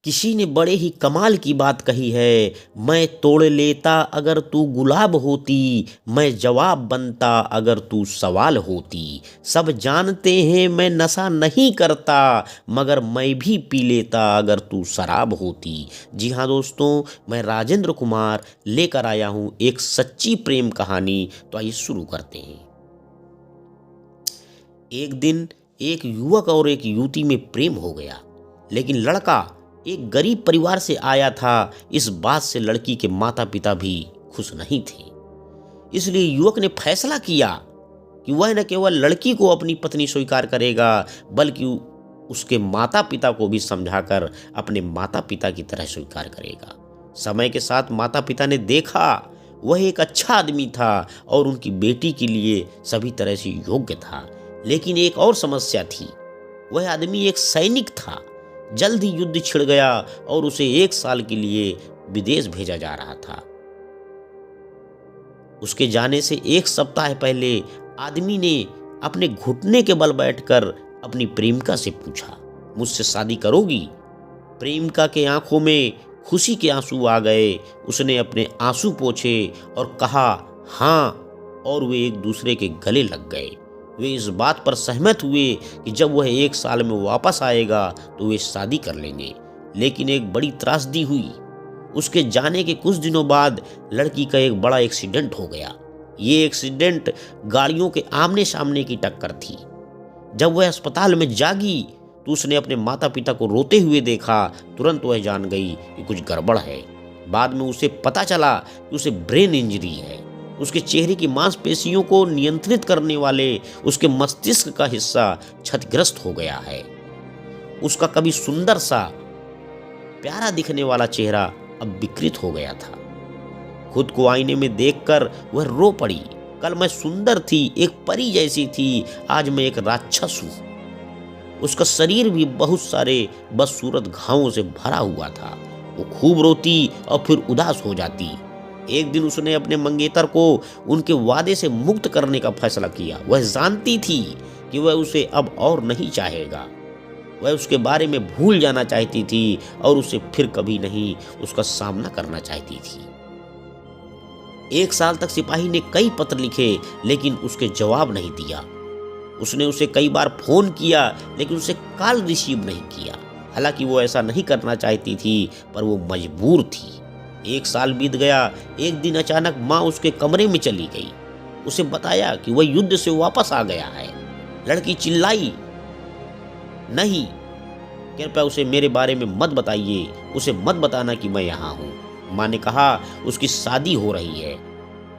किसी ने बड़े ही कमाल की बात कही है, मैं तोड़ लेता अगर तू गुलाब होती, मैं जवाब बनता अगर तू सवाल होती। सब जानते हैं मैं नशा नहीं करता, मगर मैं भी पी लेता अगर तू शराब होती। जी हाँ दोस्तों, मैं राजेंद्र कुमार लेकर आया हूँ एक सच्ची प्रेम कहानी। तो आइए शुरू करते हैं। एक दिन एक युवक और एक युवती में प्रेम हो गया, लेकिन लड़का एक गरीब परिवार से आया था। इस बात से लड़की के माता पिता भी खुश नहीं थे। इसलिए युवक ने फैसला किया कि वह न केवल लड़की को अपनी पत्नी स्वीकार करेगा, बल्कि उसके माता पिता को भी समझाकर अपने माता पिता की तरह स्वीकार करेगा। समय के साथ माता पिता ने देखा वह एक अच्छा आदमी था और उनकी बेटी के लिए सभी तरह से योग्य था। लेकिन एक और समस्या थी, वह आदमी एक सैनिक था। जल्द ही युद्ध छिड़ गया और उसे 1 साल के लिए विदेश भेजा जा रहा था। उसके जाने से 1 सप्ताह पहले आदमी ने अपने घुटने के बल बैठकर अपनी प्रेमिका से पूछा, मुझसे शादी करोगी? प्रेमिका के आंखों में खुशी के आंसू आ गए। उसने अपने आंसू पोंछे और कहा हाँ, और वे एक दूसरे के गले लग गए। वे इस बात पर सहमत हुए कि जब वह 1 साल में वापस आएगा तो वे शादी कर लेंगे। लेकिन एक बड़ी त्रासदी हुई। उसके जाने के कुछ दिनों बाद लड़की का एक बड़ा एक्सीडेंट हो गया। ये एक्सीडेंट गाड़ियों के आमने सामने की टक्कर थी। जब वह अस्पताल में जागी तो उसने अपने माता पिता को रोते हुए देखा। तुरंत वह जान गई कि कुछ गड़बड़ है। बाद में उसे पता चला कि उसे ब्रेन इंजरी है। उसके चेहरे की मांसपेशियों को नियंत्रित करने वाले उसके मस्तिष्क का हिस्सा क्षतिग्रस्त हो गया है। उसका कभी सुंदर सा प्यारा दिखने वाला चेहरा अब विकृत हो गया था। खुद को आईने में देखकर वह रो पड़ी। कल मैं सुंदर थी, एक परी जैसी थी, आज मैं एक राक्षस हूं। उसका शरीर भी बहुत सारे बदसूरत घावों से भरा हुआ था। वो खूब रोती और फिर उदास हो जाती। एक दिन उसने अपने मंगेतर को उनके वादे से मुक्त करने का फैसला किया। वह जानती थी कि वह उसे अब और नहीं चाहेगा। वह उसके बारे में भूल जाना चाहती थी और उसे फिर कभी नहीं उसका सामना करना चाहती थी। 1 साल तक सिपाही ने कई पत्र लिखे, लेकिन उसके जवाब नहीं दिया। उसने उसे कई बार फोन किया, लेकिन उसे कॉल रिसीव नहीं किया। हालांकि वो ऐसा नहीं करना चाहती थी, पर वो मजबूर थी। 1 साल बीत गया। एक दिन अचानक माँ उसके कमरे में चली गई। उसे बताया कि वह युद्ध से वापस आ गया है। लड़की चिल्लाई, नहीं, कृपया उसे मेरे बारे में मत बताइए, उसे मत बताना कि मैं यहाँ हूँ। माँ ने कहा उसकी शादी हो रही है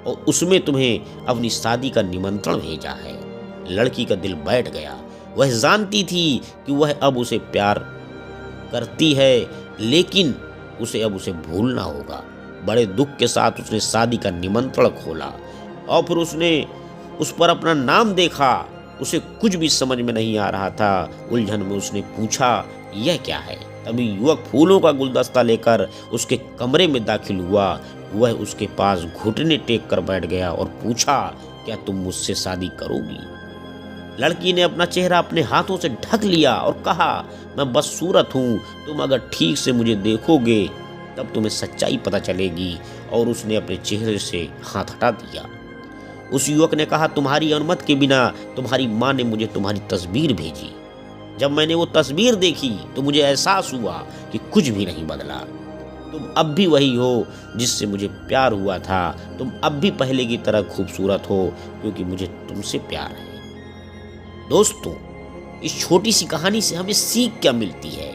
और उसमें तुम्हें अपनी शादी का निमंत्रण भेजा है। लड़की का दिल बैठ गया। वह जानती थी कि वह अब उसे प्यार करती है, लेकिन उसे अब उसे भूलना होगा। बड़े दुख के साथ उसने शादी का निमंत्रण खोला और फिर उसने उस पर अपना नाम देखा। उसे कुछ भी समझ में नहीं आ रहा था। उलझन में उसने पूछा, यह क्या है? तभी युवक फूलों का गुलदस्ता लेकर उसके कमरे में दाखिल हुआ। वह उसके पास घुटने टेक कर बैठ गया और पूछा, क्या तुम मुझसे शादी करोगी? लड़की ने अपना चेहरा अपने हाथों से ढक लिया और कहा, मैं बदसूरत हूँ, तुम अगर ठीक से मुझे देखोगे तब तुम्हें सच्चाई पता चलेगी। और उसने अपने चेहरे से हाथ हटा दिया। उस युवक ने कहा, तुम्हारी अनुमति के बिना तुम्हारी माँ ने मुझे तुम्हारी तस्वीर भेजी। जब मैंने वो तस्वीर देखी तो मुझे एहसास हुआ कि कुछ भी नहीं बदला। तुम अब भी वही हो जिससे मुझे प्यार हुआ था। तुम अब भी पहले की तरह खूबसूरत हो, क्योंकि मुझे तुमसे प्यार है। दोस्तों, इस छोटी सी कहानी से हमें सीख क्या मिलती है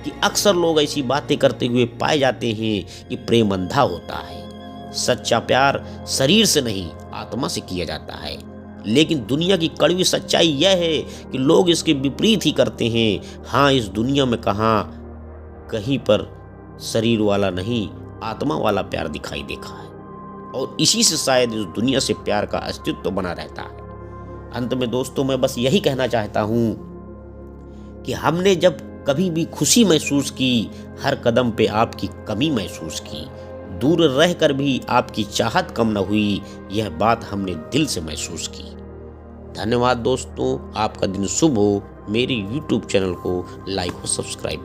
कि अक्सर लोग ऐसी बातें करते हुए पाए जाते हैं कि प्रेम अंधा होता है। सच्चा प्यार शरीर से नहीं, आत्मा से किया जाता है। लेकिन दुनिया की कड़वी सच्चाई यह है कि लोग इसके विपरीत ही करते हैं। हाँ, इस दुनिया में कहीं पर शरीर वाला नहीं, आत्मा वाला प्यार दिखाई देखा है, और इसी से शायद इस दुनिया से प्यार का अस्तित्व बना रहता है। अंत में दोस्तों, मैं बस यही कहना चाहता हूँ कि हमने जब कभी भी खुशी महसूस की, हर कदम पे आपकी कमी महसूस की, दूर रहकर भी आपकी चाहत कम न हुई, यह बात हमने दिल से महसूस की। धन्यवाद दोस्तों, आपका दिन शुभ हो। मेरे YouTube चैनल को लाइक और सब्सक्राइब करें।